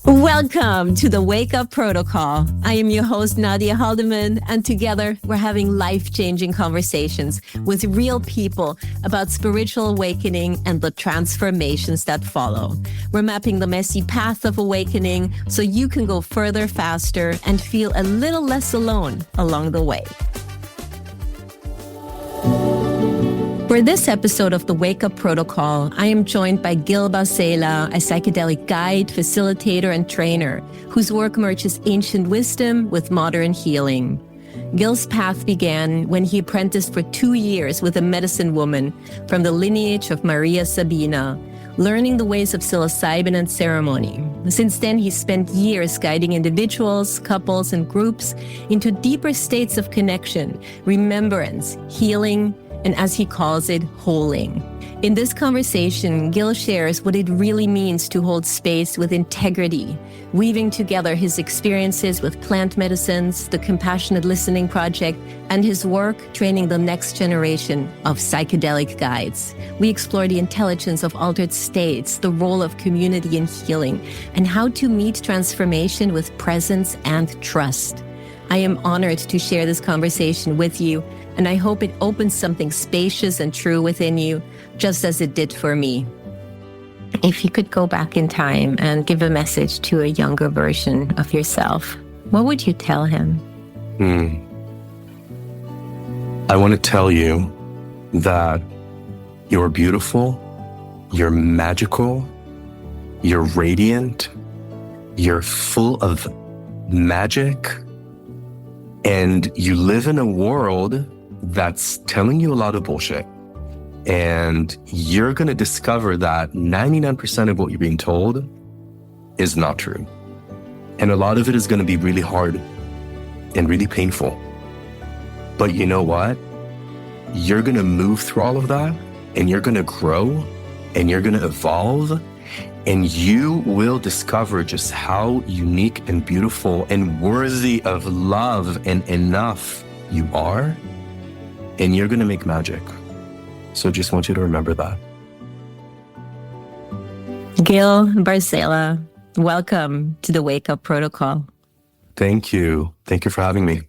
Welcome to the WakeUp Protocol. I am your host, Nadja Haldimann, and together we're having life-changing conversations with real people about spiritual awakening and the transformations that follow. We're mapping the messy path of awakening so you can go further, faster, and feel a little less alone along the way. For this episode of the WakeUp Protocol, I am joined by Gil Bar-Sela, a psychedelic guide, facilitator, and trainer whose work merges ancient wisdom with modern healing. Gil's path began when he apprenticed for 2 years with a medicine woman from the lineage of María Sabina, learning the ways of psilocybin and ceremony. Since then, he spent years guiding individuals, couples, and groups into deeper states of connection, remembrance, healing, and as he calls it, holing. In this conversation, Gil shares what it really means to hold space with integrity, weaving together his experiences with plant medicines, the Compassionate Listening Project, and his work training the next generation of psychedelic guides. We explore the intelligence of altered states, the role of community in healing, and how to meet transformation with presence and trust. I am honored to share this conversation with you, and I hope it opens something spacious and true within you, just as it did for me. If you could go back in time and give a message to a younger version of yourself, what would you tell him? I want to tell you that you're beautiful, you're magical, you're radiant, you're full of magic, and you live in a world that's telling you a lot of bullshit. And you're going to discover that 99% of what you're being told is not true. And a lot of it is going to be really hard and really painful. But you know what? You're going to move through all of that, and you're going to grow, and you're going to evolve, and you will discover just how unique and beautiful and worthy of love and enough you are. And you're going to make magic. So just want you to remember that. Gil Bar-Sela, welcome to the WakeUp Protocol. Thank you. Thank you for having me.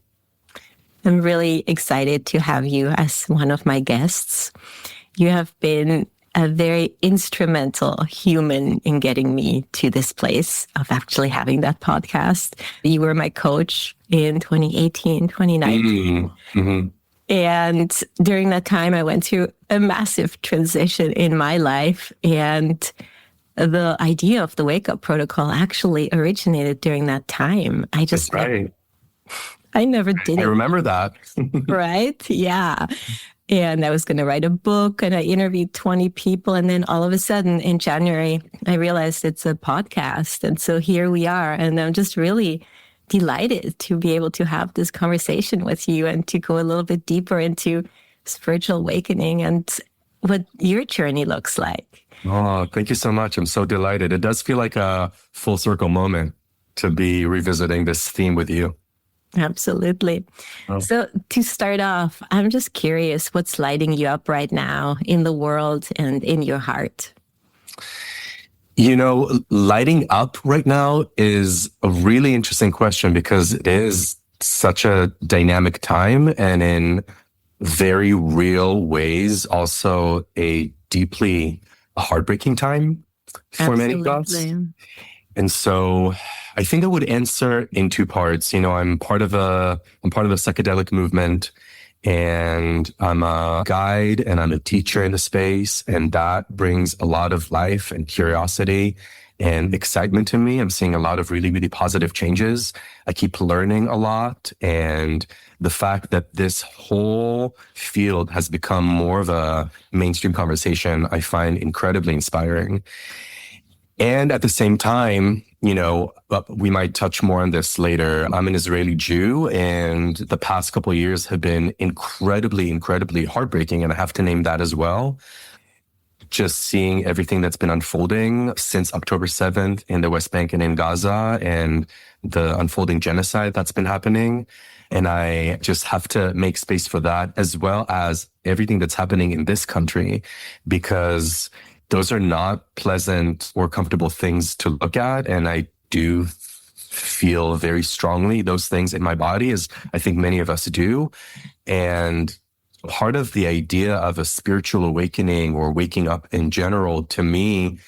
I'm really excited to have you as one of my guests. You have been a very instrumental human in getting me to this place of actually having that podcast. You were my coach in 2018, 2019. Mm-hmm. And during that time, I went through a massive transition in my life. And the idea of the WakeUp Protocol actually originated during that time. That's right. I never did it. I remember that. Right? Yeah. And I was going to write a book, and I interviewed 20 people. And then all of a sudden in January, I realized it's a podcast. And so here we are. And I'm just really delighted to be able to have this conversation with you and to go a little bit deeper into spiritual awakening and what your journey looks like. Oh, thank you so much. I'm so delighted. It does feel like a full circle moment to be revisiting this theme with you. Absolutely. Oh. So to start off, I'm just curious, what's lighting you up right now in the world and in your heart? You know, lighting up right now is a really interesting question because it is such a dynamic time, and in very real ways, also a deeply heartbreaking time for many of us. And so I think I would answer in two parts. You know, I'm part of the psychedelic movement, and I'm a guide and I'm a teacher in the space. And that brings a lot of life and curiosity and excitement to me. I'm seeing a lot of really, really positive changes. I keep learning a lot. And the fact that this whole field has become more of a mainstream conversation, I find incredibly inspiring. And at the same time, you know, we might touch more on this later. I'm an Israeli Jew, and the past couple of years have been incredibly, incredibly heartbreaking. And I have to name that as well. Just seeing everything that's been unfolding since October 7th in the West Bank and in Gaza, and the unfolding genocide that's been happening. And I just have to make space for that, as well as everything that's happening in this country, because those are not pleasant or comfortable things to look at. And I do feel very strongly those things in my body, as I think many of us do. And part of the idea of a spiritual awakening or waking up in general, to me,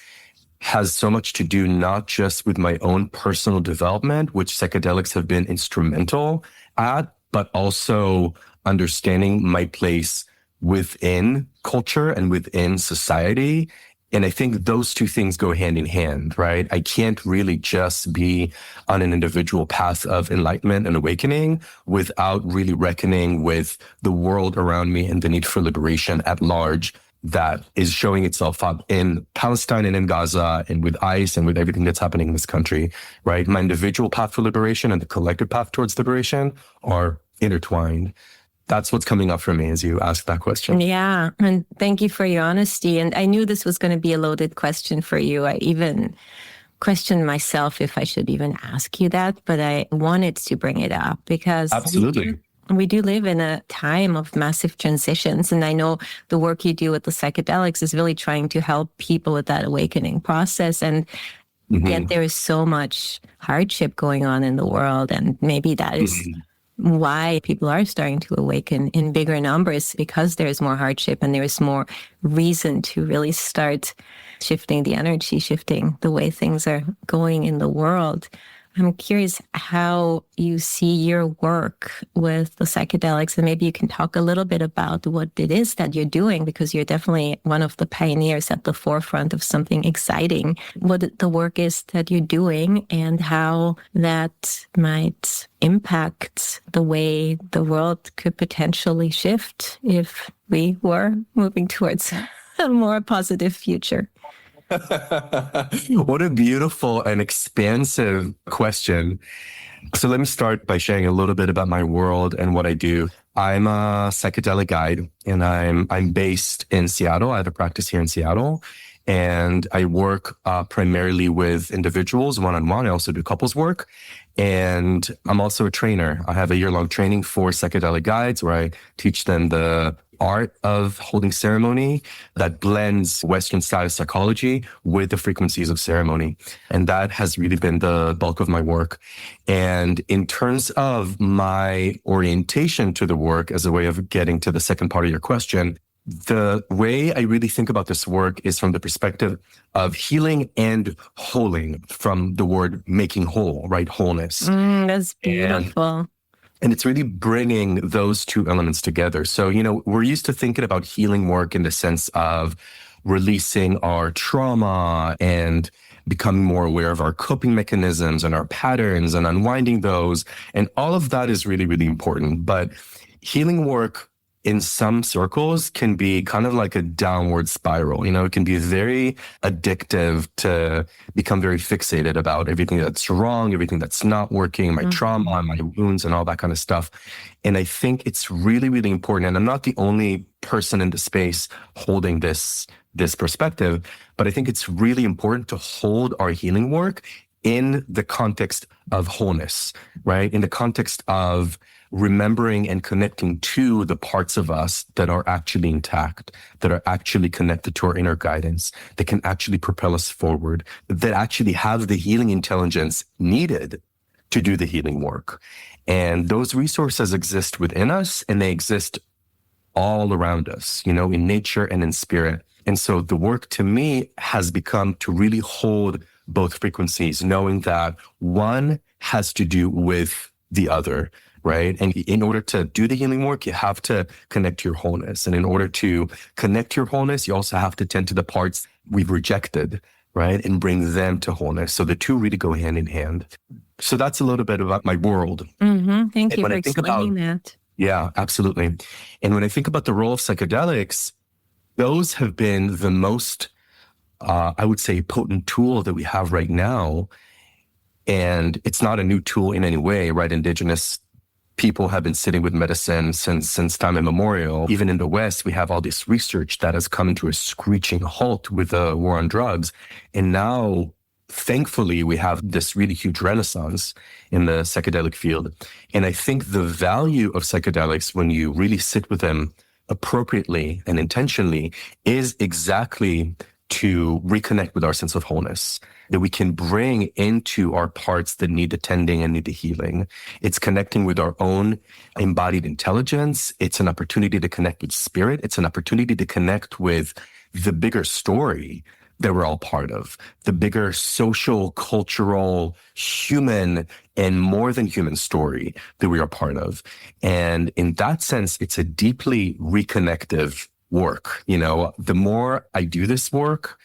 has so much to do not just with my own personal development, which psychedelics have been instrumental at, but also understanding my place within culture and within society. And I think those two things go hand in hand, right? I can't really just be on an individual path of enlightenment and awakening without really reckoning with the world around me and the need for liberation at large that is showing itself up in Palestine and in Gaza and with ICE and with everything that's happening in this country, right? My individual path for liberation and the collective path towards liberation are intertwined. That's what's coming up for me as you ask that question. Yeah. And thank you for your honesty. And I knew this was going to be a loaded question for you. I even questioned myself if I should even ask you that, but I wanted to bring it up because absolutely. We do live in a time of massive transitions. And I know the work you do with the psychedelics is really trying to help people with that awakening process. And yet there is so much hardship going on in the world. And maybe that is why people are starting to awaken in bigger numbers, because there's more hardship and there's more reason to really start shifting the energy, shifting the way things are going in the world. I'm curious how you see your work with the psychedelics, and maybe you can talk a little bit about what it is that you're doing, because you're definitely one of the pioneers at the forefront of something exciting. What the work is that you're doing and how that might impact the way the world could potentially shift if we were moving towards a more positive future. What a beautiful and expansive question. So let me start by sharing a little bit about my world and what I do. I'm a psychedelic guide, and I'm based in Seattle. I have a practice here in Seattle, and I work primarily with individuals one-on-one. I also do couples work, and I'm also a trainer. I have a year-long training for psychedelic guides where I teach them the art of holding ceremony that blends Western style psychology with the frequencies of ceremony. And that has really been the bulk of my work. And in terms of my orientation to the work, as a way of getting to the second part of your question, the way I really think about this work is from the perspective of healing and holing, from the word making whole, right? Wholeness. That's beautiful. And it's really bringing those two elements together. So, we're used to thinking about healing work in the sense of releasing our trauma and becoming more aware of our coping mechanisms and our patterns and unwinding those. And all of that is really, really important. But healing work in some circles can be kind of like a downward spiral. It can be very addictive to become very fixated about everything that's wrong, everything that's not working, my trauma, my wounds, and all that kind of stuff. And I think it's really, really important. And I'm not the only person in the space holding this perspective, but I think it's really important to hold our healing work in the context of wholeness, right? In the context of remembering and connecting to the parts of us that are actually intact, that are actually connected to our inner guidance, that can actually propel us forward, that actually have the healing intelligence needed to do the healing work. And those resources exist within us, and they exist all around us, in nature and in spirit. And so the work to me has become to really hold both frequencies, knowing that one has to do with the other, right? And in order to do the healing work, you have to connect to your wholeness. And in order to connect to your wholeness, you also have to tend to the parts we've rejected, right? And bring them to wholeness. So the two really go hand in hand. So that's a little bit about my world. Thank you for explaining that. Yeah, absolutely. And when I think about the role of psychedelics, those have been the most, I would say, potent tool that we have right now. And it's not a new tool in any way, right? Indigenous people have been sitting with medicine since time immemorial. Even in the West, we have all this research that has come to a screeching halt with the war on drugs. And now, thankfully, we have this really huge renaissance in the psychedelic field. And I think the value of psychedelics, when you really sit with them appropriately and intentionally, is exactly to reconnect with our sense of wholeness, that we can bring into our parts that need attending and need the healing. It's connecting with our own embodied intelligence. It's an opportunity to connect with spirit. It's an opportunity to connect with the bigger story that we're all part of, the bigger social, cultural, human, and more than human story that we are part of. And in that sense, it's a deeply reconnective work. The more I do this work,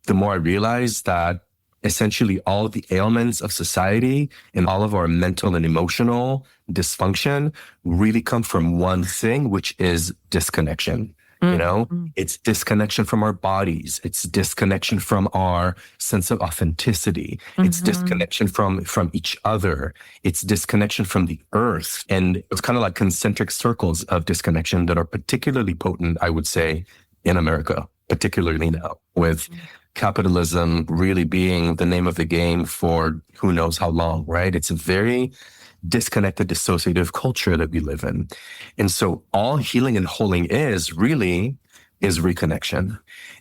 the more I realize that essentially all the ailments of society and all of our mental and emotional dysfunction really come from one thing, which is disconnection. It's disconnection from our bodies. It's disconnection from our sense of authenticity. It's disconnection from each other. It's disconnection from the earth. And it's kind of like concentric circles of disconnection that are particularly potent, I would say, in America, particularly now, with capitalism really being the name of the game for who knows how long, right? It's a very disconnected, dissociative culture that we live in. And so all healing and holing is reconnection.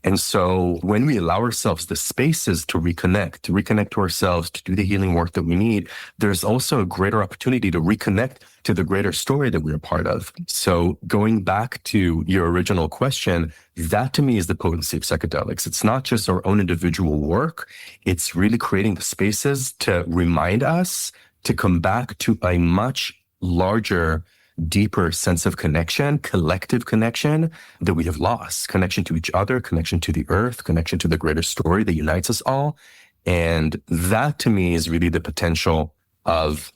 And so when we allow ourselves the spaces to reconnect to ourselves, to do the healing work that we need, there's also a greater opportunity to reconnect to the greater story that we're a part of. So going back to your original question, that to me is the potency of psychedelics. It's not just our own individual work. It's really creating the spaces to remind us to come back to a much larger, deeper sense of connection, collective connection that we have lost. Connection to each other, connection to the earth, connection to the greater story that unites us all. And that to me is really the potential of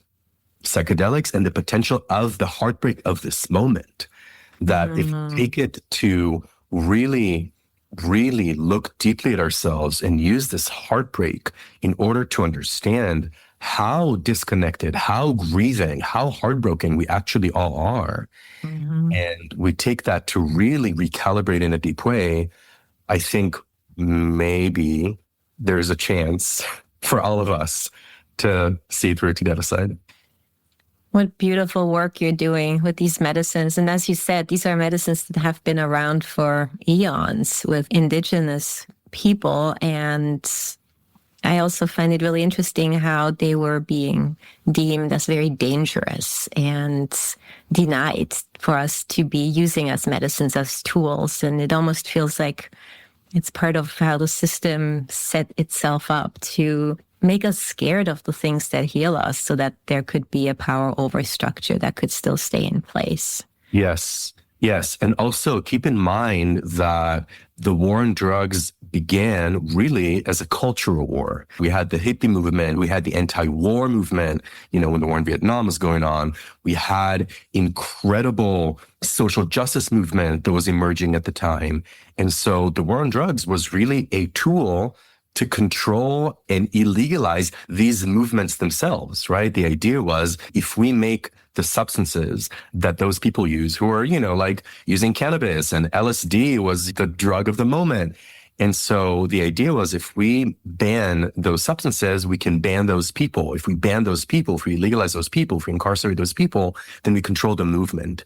psychedelics and the potential of the heartbreak of this moment. That if we take it to really look deeply at ourselves and use this heartbreak in order to understand how disconnected, how grieving, how heartbroken we actually all are. And we take that to really recalibrate in a deep way, I think maybe there's a chance for all of us to see through to the other side. What beautiful work you're doing with these medicines. And as you said, these are medicines that have been around for eons with indigenous people. And I also find it really interesting how they were being deemed as very dangerous and denied for us to be using as medicines, as tools. And it almost feels like it's part of how the system set itself up to make us scared of the things that heal us so that there could be a power over structure that could still stay in place. Yes. And also keep in mind that the war on drugs began really as a cultural war. We had the hippie movement. We had the anti-war movement, when the war in Vietnam was going on. We had incredible social justice movement that was emerging at the time. And so the war on drugs was really a tool to control and illegalize these movements themselves, right? The idea was if we make the substances that those people use who are, like using cannabis, and LSD was the drug of the moment. And so the idea was if we ban those substances, we can ban those people. If we ban those people, if we legalize those people, if we incarcerate those people, then we control the movement.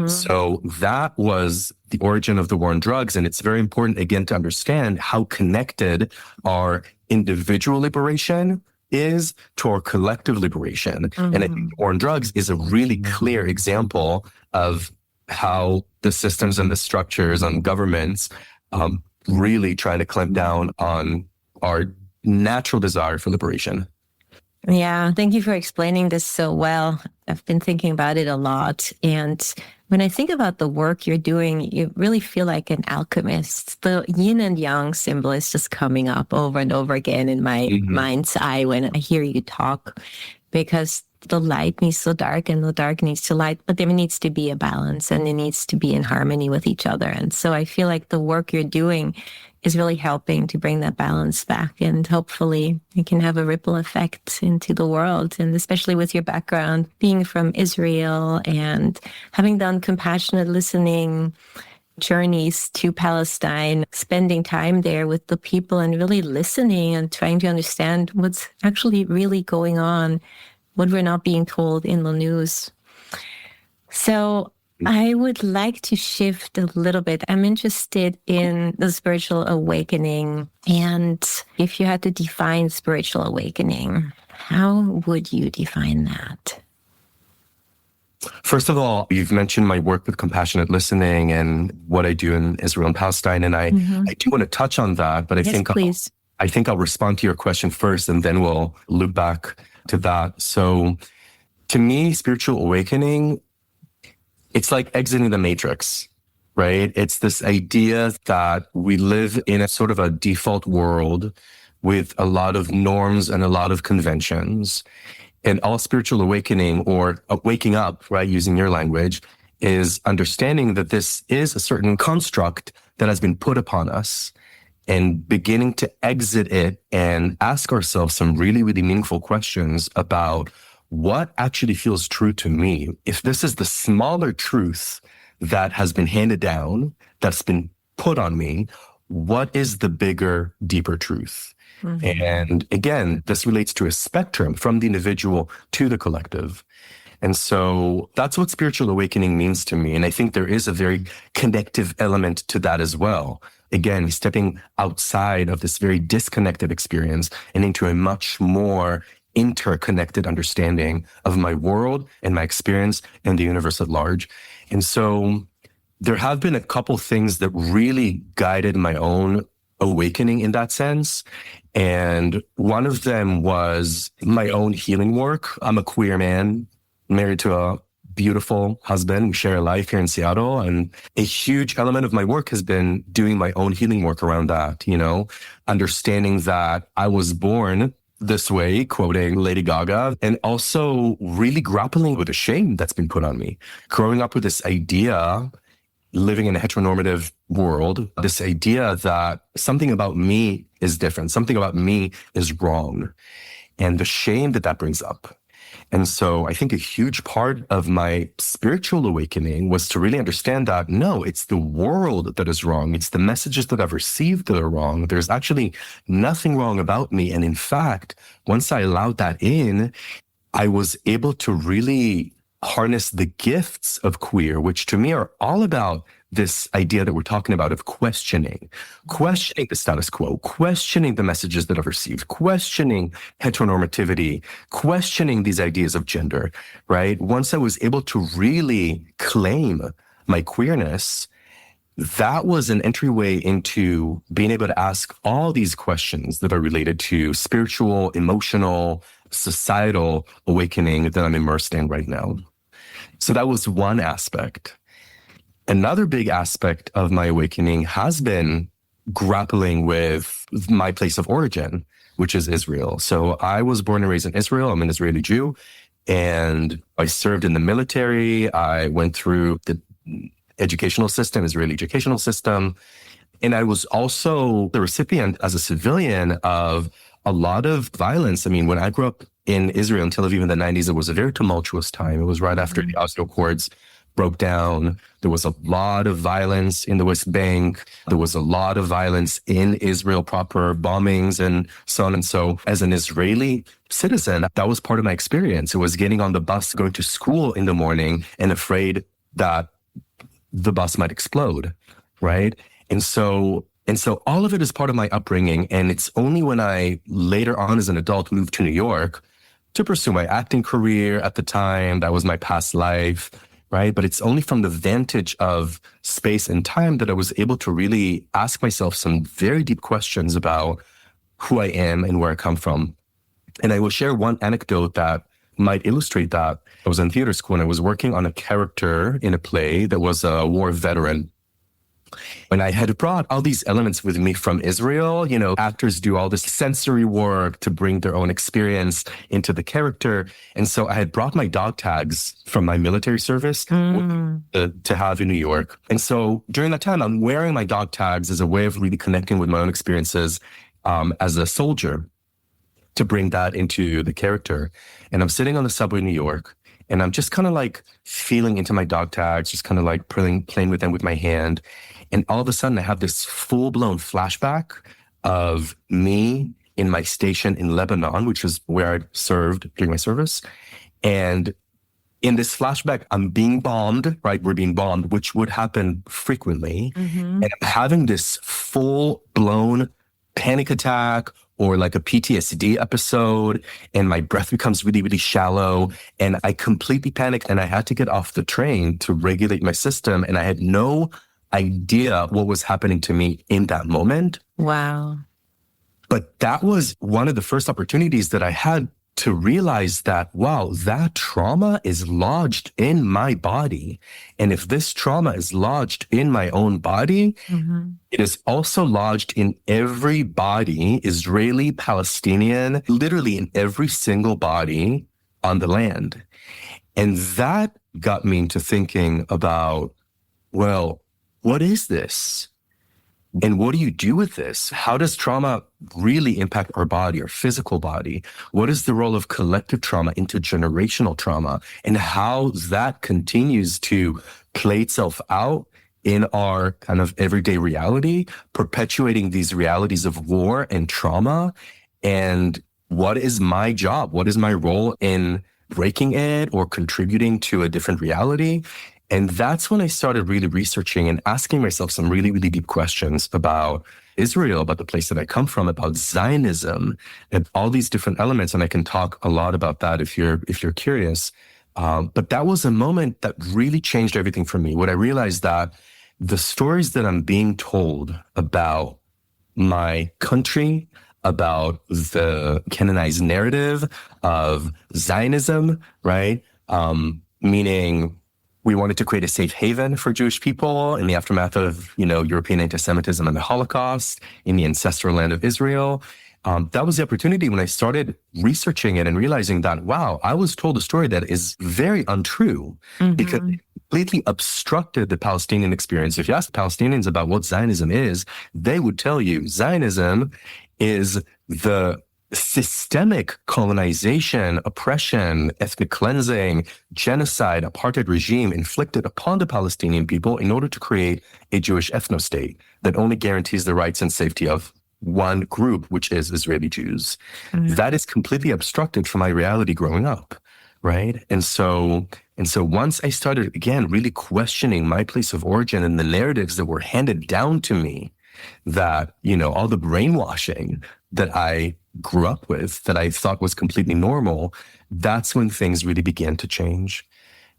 So that was the origin of the war on drugs. And it's very important, again, to understand how connected our individual liberation is to our collective liberation. And I think the war on drugs is a really clear example of how the systems and the structures and governments really trying to clamp down on our natural desire for liberation. Yeah, thank you for explaining this so well. I've been thinking about it a lot. And when I think about the work you're doing, you really feel like an alchemist. The yin and yang symbol is just coming up over and over again in my mind's eye when I hear you talk, because the light needs the dark and the dark needs the light, but there needs to be a balance and it needs to be in harmony with each other. And so I feel like the work you're doing is really helping to bring that balance back, and hopefully it can have a ripple effect into the world. And especially with your background, being from Israel and having done compassionate listening journeys to Palestine, spending time there with the people and really listening and trying to understand what's actually really going on, what we're not being told in the news. So I would like to shift a little bit. I'm interested in the spiritual awakening. And if you had to define spiritual awakening, how would you define that? First of all, you've mentioned my work with compassionate listening and what I do in Israel and Palestine. And I do want to touch on that, but Please. I think I'll respond to your question first and then we'll loop back to that. So to me, spiritual awakening, it's like exiting the matrix, right? It's this idea that we live in a sort of a default world with a lot of norms and a lot of conventions. And all spiritual awakening or waking up, right, using your language, is understanding that this is a certain construct that has been put upon us and beginning to exit it and ask ourselves some really, really meaningful questions about what actually feels true to me. If this is the smaller truth that has been handed down, that's been put on me, what is the bigger, deeper truth? And again, this relates to a spectrum from the individual to the collective. And so that's what spiritual awakening means to me. And I think there is a very connective element to that as well. Again, stepping outside of this very disconnected experience and into a much more interconnected understanding of my world and my experience and the universe at large. And so there have been a couple things that really guided my own awakening in that sense. And one of them was my own healing work. I'm a queer man, married to a beautiful husband. We share a life here in Seattle. And a huge element of my work has been doing my own healing work around that, understanding that I was born this way, quoting Lady Gaga, and also really grappling with the shame that's been put on me. Growing up with this idea, living in a heteronormative world, this idea that something about me is different, something about me is wrong, and the shame that brings up. And so I think a huge part of my spiritual awakening was to really understand that, no, it's the world that is wrong. It's the messages that I've received that are wrong. There's actually nothing wrong about me. And in fact, once I allowed that in, I was able to really harness the gifts of queer, which to me are all about this idea that we're talking about of questioning the status quo, questioning the messages that I've received, questioning heteronormativity, questioning these ideas of gender, right? Once I was able to really claim my queerness, that was an entryway into being able to ask all these questions that are related to spiritual, emotional, societal awakening that I'm immersed in right now. So that was one aspect. Another big aspect of my awakening has been grappling with my place of origin, which is Israel. So I was born and raised in Israel. I'm an Israeli Jew, and I served in the military. I went through the educational system, Israeli educational system. And I was also the recipient as a civilian of a lot of violence. I mean, when I grew up in Israel in Tel Aviv in the 90s, it was a very tumultuous time. It was right after the Oslo Accords broke down. There was a lot of violence in the West Bank. There was a lot of violence in Israel proper, bombings and so on. And so as an Israeli citizen, that was part of my experience. It was getting on the bus, going to school in the morning and afraid that the bus might explode, right? And so all of it is part of my upbringing. And it's only when I later on as an adult moved to New York to pursue my acting career at the time, that was my past life, right? But it's only from the vantage of space and time that I was able to really ask myself some very deep questions about who I am and where I come from. And I will share one anecdote that might illustrate that. I was in theater school and I was working on a character in a play that was a war veteran. And I had brought all these elements with me from Israel. Actors do all this sensory work to bring their own experience into the character. And so I had brought my dog tags from my military service to have in New York. And so during that time, I'm wearing my dog tags as a way of really connecting with my own experiences as a soldier to bring that into the character. And I'm sitting on the subway in New York. And I'm just kind of like feeling into my dog tags, just kind of like playing with them with my hand. And all of a sudden I have this full-blown flashback of me in my station in Lebanon, which is where I served during my service. And in this flashback, I'm being bombed, right? We're being bombed, which would happen frequently. And I'm having this full blown panic attack or like a PTSD episode, and my breath becomes really, really shallow. And I completely panicked, and I had to get off the train to regulate my system. And I had no idea what was happening to me in that moment. Wow. But that was one of the first opportunities that I had to realize that, wow, that trauma is lodged in my body. And if this trauma is lodged in my own body, it is also lodged in every body, Israeli, Palestinian, literally in every single body on the land. And that got me into thinking about, well, what is this? And what do you do with this? How does trauma really impact our body, our physical body? What is the role of collective trauma, intergenerational trauma, and how that continues to play itself out in our kind of everyday reality, perpetuating these realities of war and trauma? And what is my job? What is my role in breaking it or contributing to a different reality? And that's when I started really researching and asking myself some really, really deep questions about Israel, about the place that I come from, about Zionism, and all these different elements. And I can talk a lot about that if you're curious. But that was a moment that really changed everything for me. When I realized that the stories that I'm being told about my country, about the canonized narrative of Zionism, right? Meaning we wanted to create a safe haven for Jewish people in the aftermath of, European anti-Semitism and the Holocaust in the ancestral land of Israel. That was the opportunity when I started researching it and realizing that, wow, I was told a story that is very untrue because it completely obstructed the Palestinian experience. If you ask Palestinians about what Zionism is, they would tell you Zionism is the systemic colonization, oppression, ethnic cleansing, genocide, apartheid regime inflicted upon the Palestinian people in order to create a Jewish ethno-state that only guarantees the rights and safety of one group, which is Israeli Jews. That is completely obstructed from my reality growing up, right? And so once I started, again, really questioning my place of origin and the narratives that were handed down to me, that, all the brainwashing that I grew up with, that I thought was completely normal, that's when things really began to change.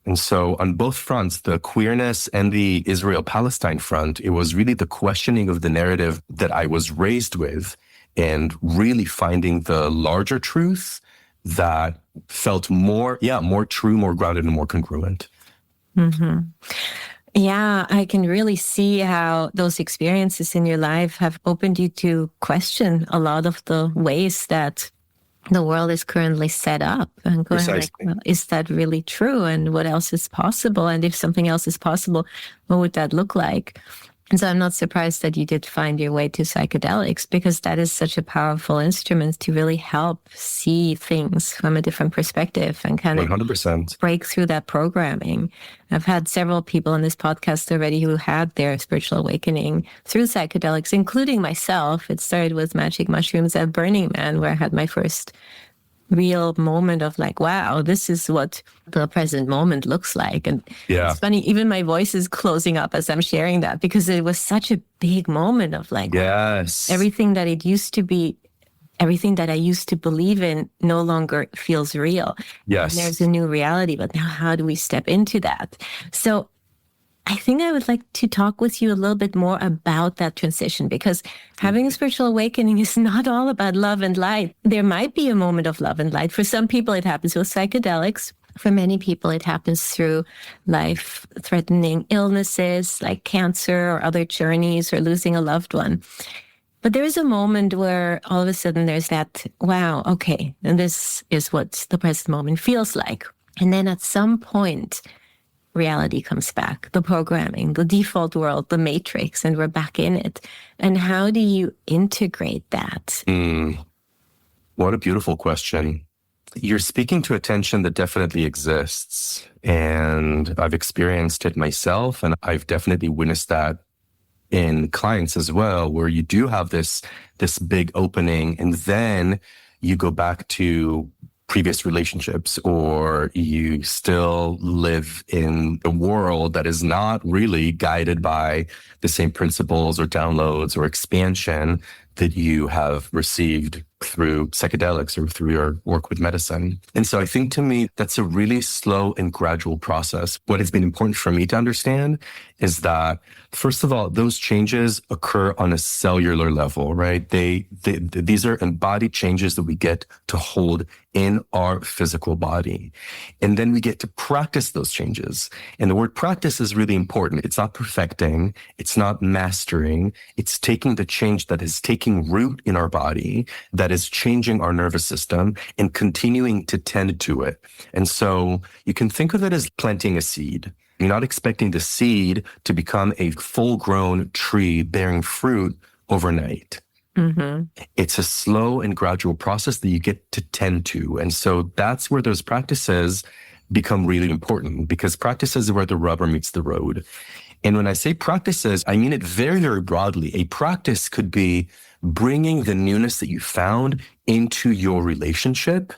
And so on both fronts, the queerness and the Israel-Palestine front, it was really the questioning of the narrative that I was raised with and really finding the larger truth that felt more true, more grounded, and more congruent. Yeah, I can really see how those experiences in your life have opened you to question a lot of the ways that the world is currently set up, and going like, well, is that really true? And what else is possible? And if something else is possible, what would that look like? And so I'm not surprised that you did find your way to psychedelics, because that is such a powerful instrument to really help see things from a different perspective and kind of 100% break through that programming. I've had several people on this podcast already who had their spiritual awakening through psychedelics, including myself. It started with magic mushrooms at Burning Man, where I had my first real moment of like, wow, this is what the present moment looks like. And it's funny, even my voice is closing up as I'm sharing that, because it was such a big moment of like, everything that it used to be, everything that I used to believe in no longer feels real. Yes. And there's a new reality, but now how do we step into that? So I think I would like to talk with you a little bit more about that transition, because having a spiritual awakening is not all about love and light. There might be a moment of love and light. For some people, it happens with psychedelics. For many people, it happens through life-threatening illnesses like cancer or other journeys or losing a loved one. But there is a moment where all of a sudden there's that, wow, okay, and this is what the present moment feels like. And then at some point, reality comes back, the programming, the default world, the matrix, and we're back in it. And how do you integrate that? What a beautiful question. You're speaking to a tension that definitely exists. And I've experienced it myself, and I've definitely witnessed that in clients as well, where you do have this big opening, and then you go back to previous relationships, or you still live in a world that is not really guided by the same principles or downloads or expansion that you have received through psychedelics or through your work with medicine. And so I think to me, that's a really slow and gradual process. What has been important for me to understand is that, first of all, those changes occur on a cellular level, right? These are embodied changes that we get to hold in our physical body. And then we get to practice those changes. And the word practice is really important. It's not perfecting. It's not mastering. It's taking the change that is taking root in our body, that is changing our nervous system, and continuing to tend to it. And so you can think of it as planting a seed. You're not expecting the seed to become a full-grown tree bearing fruit overnight. Mm-hmm. It's a slow and gradual process that you get to tend to. And so that's where those practices become really important, because practices are where the rubber meets the road. And when I say practices, I mean it very, very broadly. A practice could be bringing the newness that you found into your relationship,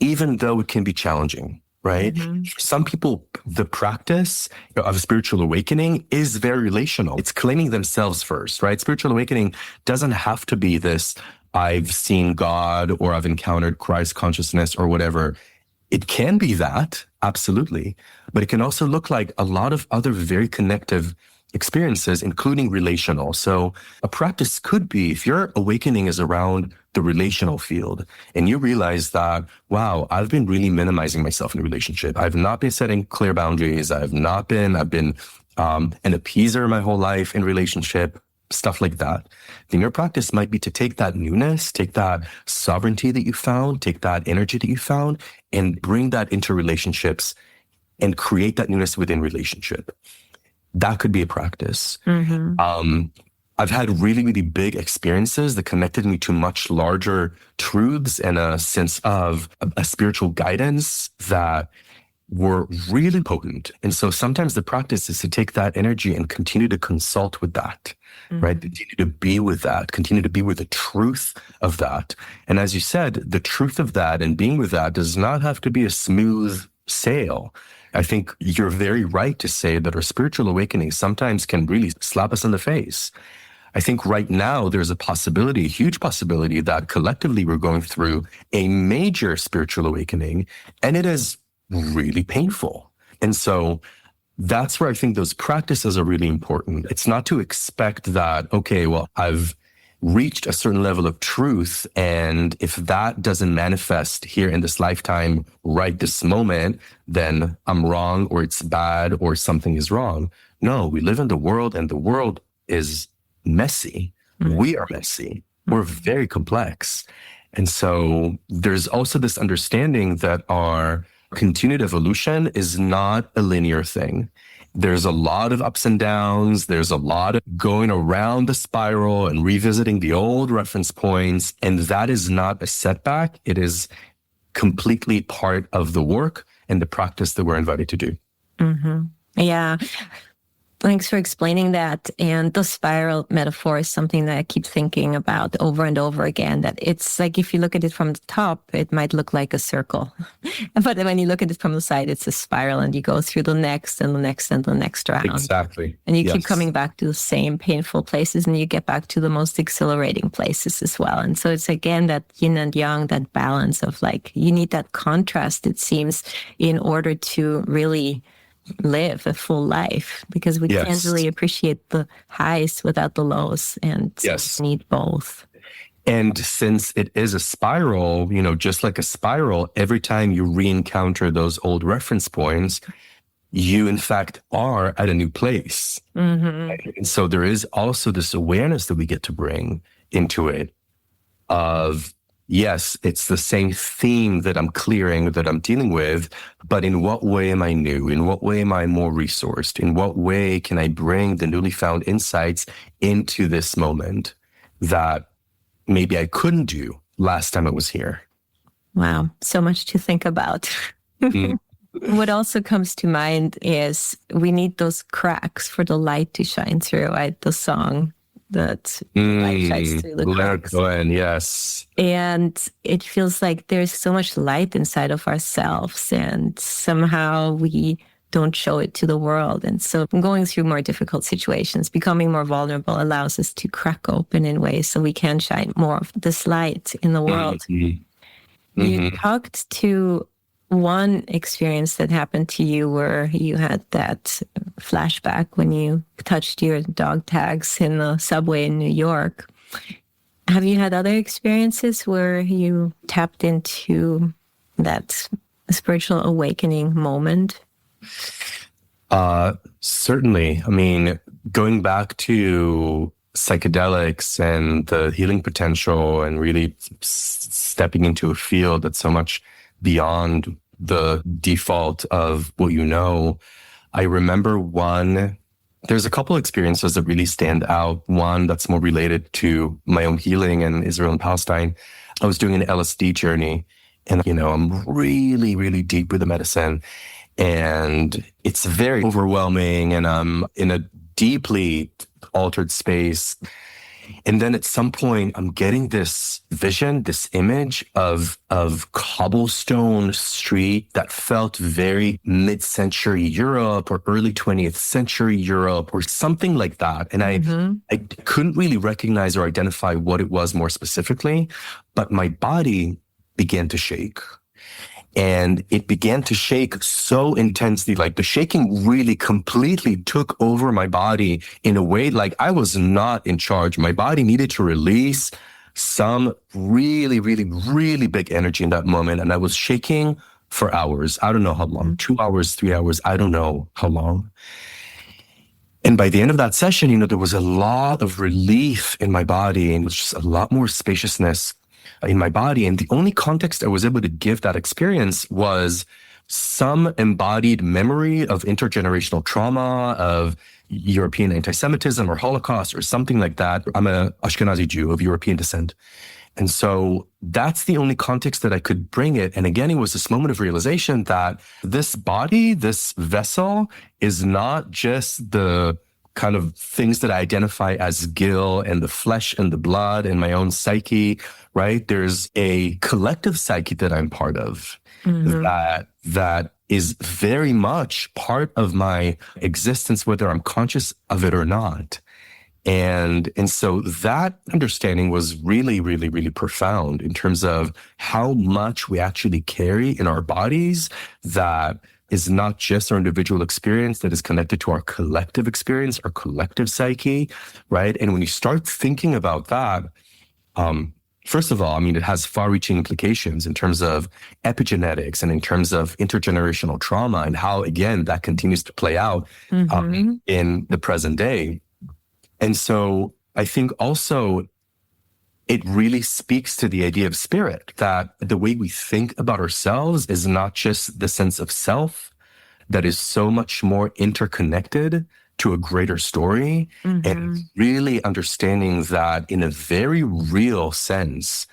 even though it can be challenging, right? Mm-hmm. For some people, the practice of spiritual awakening is very relational. It's claiming themselves first, right? Spiritual awakening doesn't have to be this, I've seen God or I've encountered Christ consciousness or whatever. It can be that, absolutely. But it can also look like a lot of other very connective experiences, including relational. So a practice could be, if your awakening is around the relational field and you realize that, wow, I've been really minimizing myself in a relationship. I've not been setting clear boundaries. I've been an appeaser my whole life in relationship, stuff like that. Then your practice might be to take that newness, take that sovereignty that you found, take that energy that you found, and bring that into relationships and create that newness within relationship. That could be a practice. Mm-hmm. I've had really, really big experiences that connected me to much larger truths and a sense of a spiritual guidance that were really potent. And so sometimes the practice is to take that energy and continue to consult with that, mm-hmm. right? Continue to be with that, continue to be with the truth of that. And as you said, the truth of that and being with that does not have to be a smooth sail. I think you're very right to say that our spiritual awakening sometimes can really slap us in the face. I think right now there's a possibility, a huge possibility, that collectively we're going through a major spiritual awakening, and it is really painful. And so that's where I think those practices are really important. It's not to expect that, okay, well, I've reached a certain level of truth, and if that doesn't manifest here in this lifetime, right this moment, then I'm wrong, or it's bad, or something is wrong. No, we live in the world, and the world is messy. Mm-hmm. We are messy. Mm-hmm. We're very complex. And so there's also this understanding that our continued evolution is not a linear thing. There's a lot of ups and downs. There's a lot of going around the spiral and revisiting the old reference points. And that is not a setback. It is completely part of the work and the practice that we're invited to do. Mm-hmm. Yeah. Thanks for explaining that. And the spiral metaphor is something that I keep thinking about over and over again, that it's like, if you look at it from the top, it might look like a circle. But when you look at it from the side, it's a spiral, and you go through the next and the next and the next round. Exactly. And you keep coming back to the same painful places, and you get back to the most exhilarating places as well. And so it's again that yin and yang, that balance of like, you need that contrast, it seems, in order to really live a full life, because we can't really appreciate the highs without the lows, and we need both. And since it is a spiral, just like a spiral, every time you re-encounter those old reference points, you in fact are at a new place. Mm-hmm. And so there is also this awareness that we get to bring into it of, yes, it's the same theme that I'm clearing, that I'm dealing with, but in what way am I new? In what way am I more resourced? In what way can I bring the newly found insights into this moment that maybe I couldn't do last time I was here? Wow, so much to think about. Mm. What also comes to mind is we need those cracks for the light to shine through, right? The song that light shines through the Leonard cracks. Cohen, yes. And it feels like there's so much light inside of ourselves, and somehow we don't show it to the world. And so going through more difficult situations, becoming more vulnerable allows us to crack open in ways so we can shine more of this light in the world. You talked to one experience that happened to you where you had that flashback when you touched your dog tags in the subway in New York. Have you had other experiences where you tapped into that spiritual awakening moment? Certainly. I mean, going back to psychedelics and the healing potential and really stepping into a field that's so much beyond the default of what you know, I remember there's a couple experiences that really stand out. One that's more related to my own healing in Israel and Palestine. I was doing an LSD journey, and, I'm really, really deep with the medicine, and it's very overwhelming, and I'm in a deeply altered space. And then at some point, I'm getting this vision, this image of cobblestone street that felt very mid-century Europe or early 20th century Europe or something like that. And I couldn't really recognize or identify what it was more specifically, but my body began to shake. And it began to shake so intensely, like the shaking really completely took over my body in a way like I was not in charge. My body needed to release some really, really, really big energy in that moment. And I was shaking for hours. I don't know how long, 2 hours, 3 hours. I don't know how long. And by the end of that session, there was a lot of relief in my body, and it was just a lot more spaciousness in my body. And the only context I was able to give that experience was some embodied memory of intergenerational trauma, of European anti-Semitism or Holocaust or something like that. I'm an Ashkenazi Jew of European descent. And so that's the only context that I could bring it. And again, it was this moment of realization that this body, this vessel, is not just the kind of things that I identify as Gil and the flesh and the blood and my own psyche, right? There's a collective psyche that I'm part of that is very much part of my existence, whether I'm conscious of it or not. And so that understanding was really, really, really profound in terms of how much we actually carry in our bodies that is not just our individual experience, that is connected to our collective experience, our collective psyche, right? And when you start thinking about that, first of all, I mean, it has far-reaching implications in terms of epigenetics and in terms of intergenerational trauma and how, again, that continues to play out in the present day. And so I think also it really speaks to the idea of spirit, that the way we think about ourselves is not just the sense of self, that is so much more interconnected to a greater story, and really understanding that in a very real sense,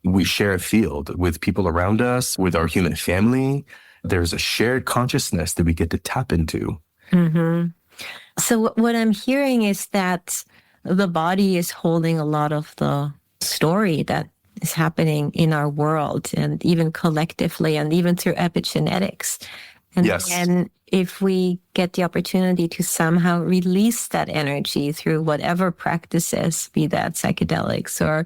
we share a field with people around us, with our human family. There's a shared consciousness that we get to tap into. So what I'm hearing is that the body is holding a lot of the story that is happening in our world, and even collectively, and even through epigenetics. And then if we get the opportunity to somehow release that energy through whatever practices, be that psychedelics or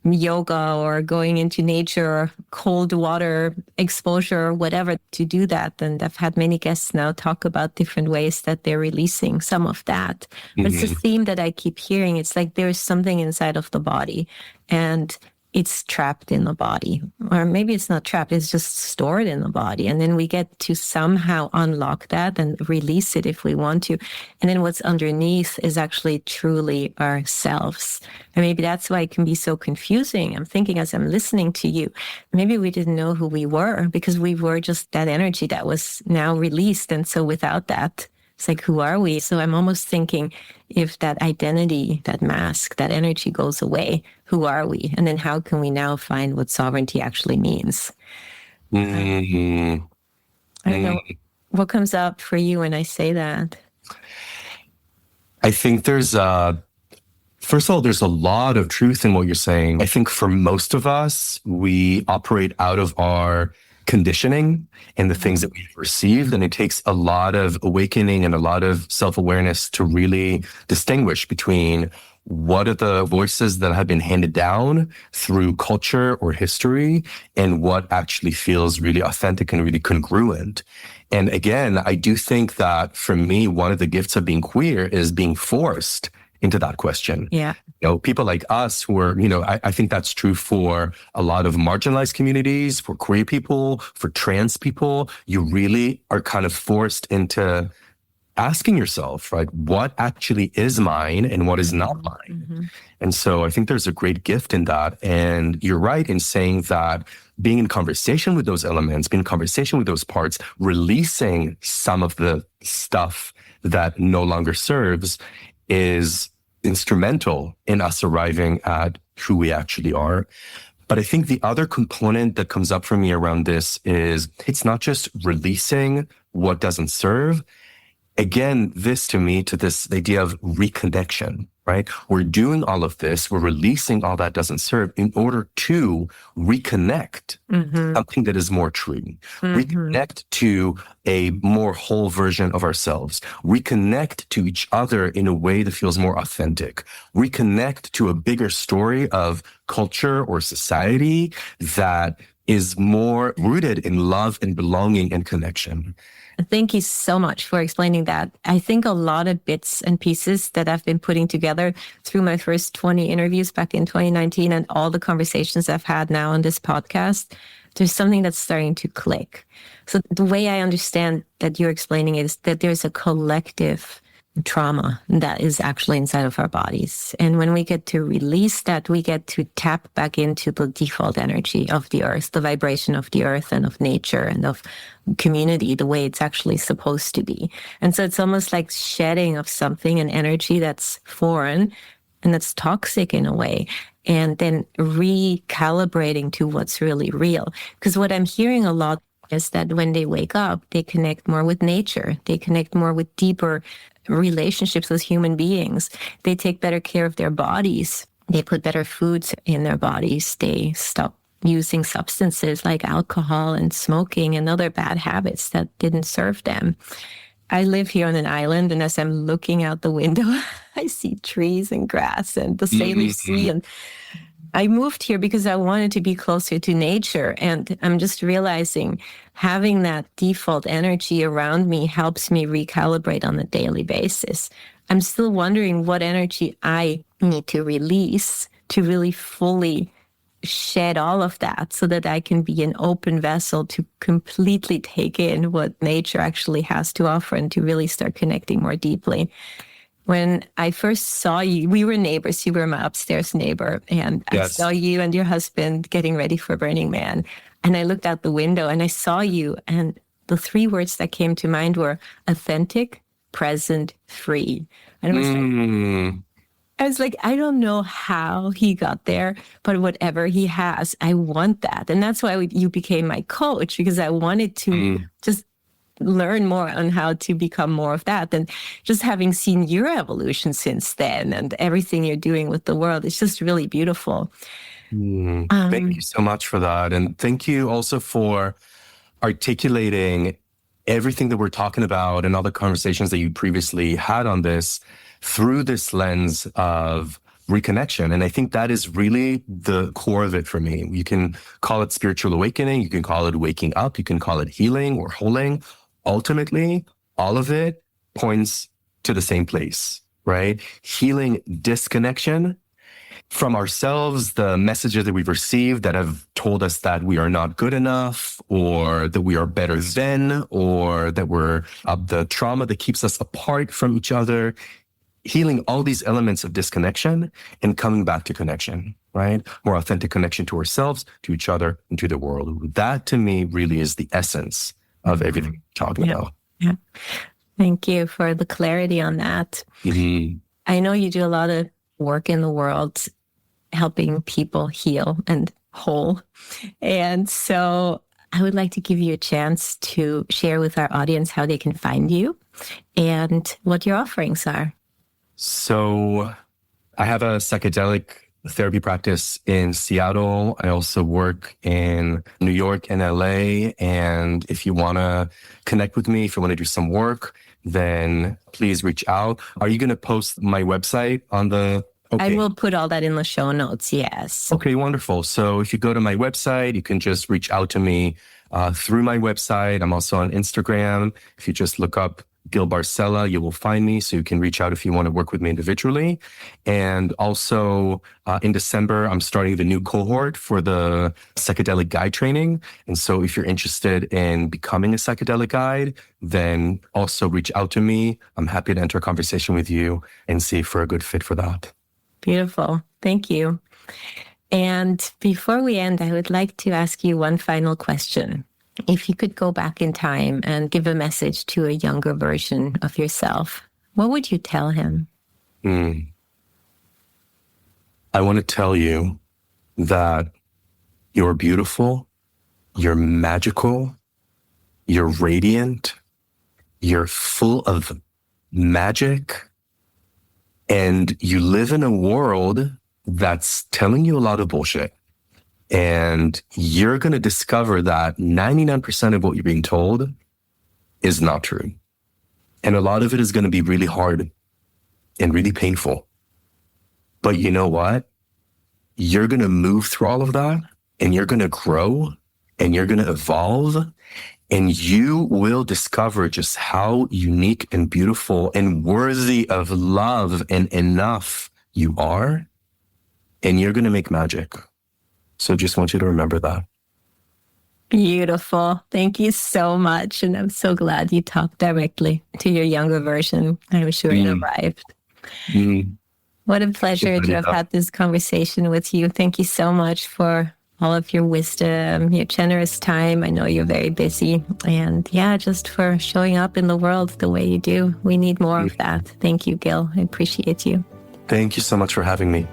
yoga or going into nature or cold water exposure or whatever, to do that. And I've had many guests now talk about different ways that they're releasing some of that. But it's a theme that I keep hearing. It's like there's something inside of the body and it's trapped in the body. Or maybe it's not trapped, it's just stored in the body. And then we get to somehow unlock that and release it if we want to. And then what's underneath is actually truly ourselves. And maybe that's why it can be so confusing. I'm thinking as I'm listening to you, maybe we didn't know who we were because we were just that energy that was now released. And so without that, it's like, who are we? So I'm almost thinking, if that identity, that mask, that energy goes away, who are we? And then how can we now find what sovereignty actually means? I don't know. What comes up for you when I say that? I think there's First of all, there's a lot of truth in what you're saying. I think for most of us, we operate out of our conditioning and the things that we've received. And it takes a lot of awakening and a lot of self-awareness to really distinguish between what are the voices that have been handed down through culture or history and what actually feels really authentic and really congruent. And again, I do think that for me, one of the gifts of being queer is being forced into that question. Yeah. People like us who are, I think that's true for a lot of marginalized communities, for queer people, for trans people. You really are kind of forced into asking yourself, right, what actually is mine and what is not mine? Mm-hmm. And so I think there's a great gift in that. And you're right in saying that being in conversation with those elements, being in conversation with those parts, releasing some of the stuff that no longer serves is instrumental in us arriving at who we actually are. But I think the other component that comes up for me around this is it's not just releasing what doesn't serve. Again, this idea of reconnection, right? We're doing all of this, we're releasing all that doesn't serve in order to reconnect something that is more true, reconnect to a more whole version of ourselves, reconnect to each other in a way that feels more authentic, reconnect to a bigger story of culture or society that is more rooted in love and belonging and connection. Thank you so much for explaining that. I think a lot of bits and pieces that I've been putting together through my first 20 interviews back in 2019 and all the conversations I've had now on this podcast, there's something that's starting to click. So the way I understand that you're explaining it is that there's a collective trauma that is actually inside of our bodies. And when we get to release that, we get to tap back into the default energy of the earth, the vibration of the earth and of nature and of community, the way it's actually supposed to be. And so it's almost like shedding of something, an energy that's foreign and that's toxic in a way, and then recalibrating to what's really real. Because what I'm hearing a lot is that when they wake up, they connect more with nature. They connect more with deeper relationships with human beings. They take better care of their bodies. They put better foods in their bodies. They stop using substances like alcohol and smoking and other bad habits that didn't serve them. I live here on an island, and as I'm looking out the window, I see trees and grass and the Saley Sea. And I moved here because I wanted to be closer to nature. And I'm just realizing having that default energy around me helps me recalibrate on a daily basis. I'm still wondering what energy I need to release to really fully shed all of that so that I can be an open vessel to completely take in what nature actually has to offer and to really start connecting more deeply. When I first saw you, we were neighbors. You were my upstairs neighbor. And yes. I saw you and your husband getting ready for Burning Man. And I looked out the window and I saw you. And the 3 words that came to mind were authentic, present, free. And I was like, I don't know how he got there, but whatever he has, I want that. And that's why you became my coach, because I wanted to just learn more on how to become more of that. And just having seen your evolution since then and everything you're doing with the world, it's just really beautiful. Thank you so much for that. And thank you also for articulating everything that we're talking about and all the conversations that you previously had on this through this lens of reconnection. And I think that is really the core of it for me. You can call it spiritual awakening. You can call it waking up. You can call it healing or holding. Ultimately, all of it points to the same place, right? Healing disconnection from ourselves, the messages that we've received that have told us that we are not good enough, or that we are better than, or that we're the trauma that keeps us apart from each other. Healing all these elements of disconnection and coming back to connection, right? More authentic connection to ourselves, to each other, and to the world. That to me really is the essence of everything we're talking about. Yeah. Thank you for the clarity on that. I know you do a lot of work in the world helping people heal and whole. And so I would like to give you a chance to share with our audience how they can find you and what your offerings are. So I have a psychedelic therapy practice in Seattle. I also work in New York and LA. And if you want to connect with me, if you want to do some work, then please reach out. Are you going to post my website on the... Okay. I will put all that in the show notes, yes. Okay, wonderful. So if you go to my website, you can just reach out to me through my website. I'm also on Instagram. If you just look up Gil Bar-Sela, you will find me. So you can reach out if you want to work with me individually. And also in December, I'm starting the new cohort for the psychedelic guide training. And so if you're interested in becoming a psychedelic guide, then also reach out to me. I'm happy to enter a conversation with you and see if we're a good fit for that. Beautiful. Thank you. And before we end, I would like to ask you one final question. If you could go back in time and give a message to a younger version of yourself, what would you tell him? I want to tell you that you're beautiful, you're magical, you're radiant, you're full of magic, and you live in a world that's telling you a lot of bullshit. And you're going to discover that 99% of what you're being told is not true. And a lot of it is going to be really hard and really painful. But you know what? You're going to move through all of that, and you're going to grow, and you're going to evolve, and you will discover just how unique and beautiful and worthy of love and enough you are. And you're going to make magic. So just want you to remember that. Beautiful. Thank you so much. And I'm so glad you talked directly to your younger version. I'm sure it arrived. What a pleasure to have had this conversation with you. Thank you so much for all of your wisdom, your generous time. I know you're very busy. And yeah, just for showing up in the world the way you do. We need more of that. Thank you, Gil. I appreciate you. Thank you so much for having me.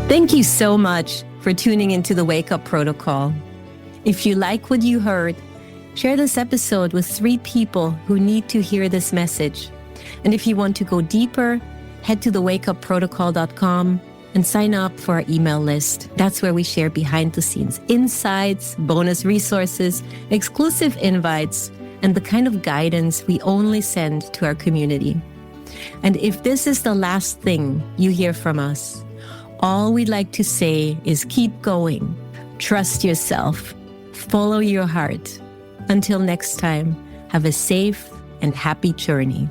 Thank you so much for tuning into the Wake Up Protocol. If you like what you heard, share this episode with 3 people who need to hear this message. And if you want to go deeper, head to thewakeuprotocol.com and sign up for our email list. That's where we share behind-the-scenes insights, bonus resources, exclusive invites, and the kind of guidance we only send to our community. And if this is the last thing you hear from us, all we'd like to say is keep going, trust yourself, follow your heart. Until next time, have a safe and happy journey.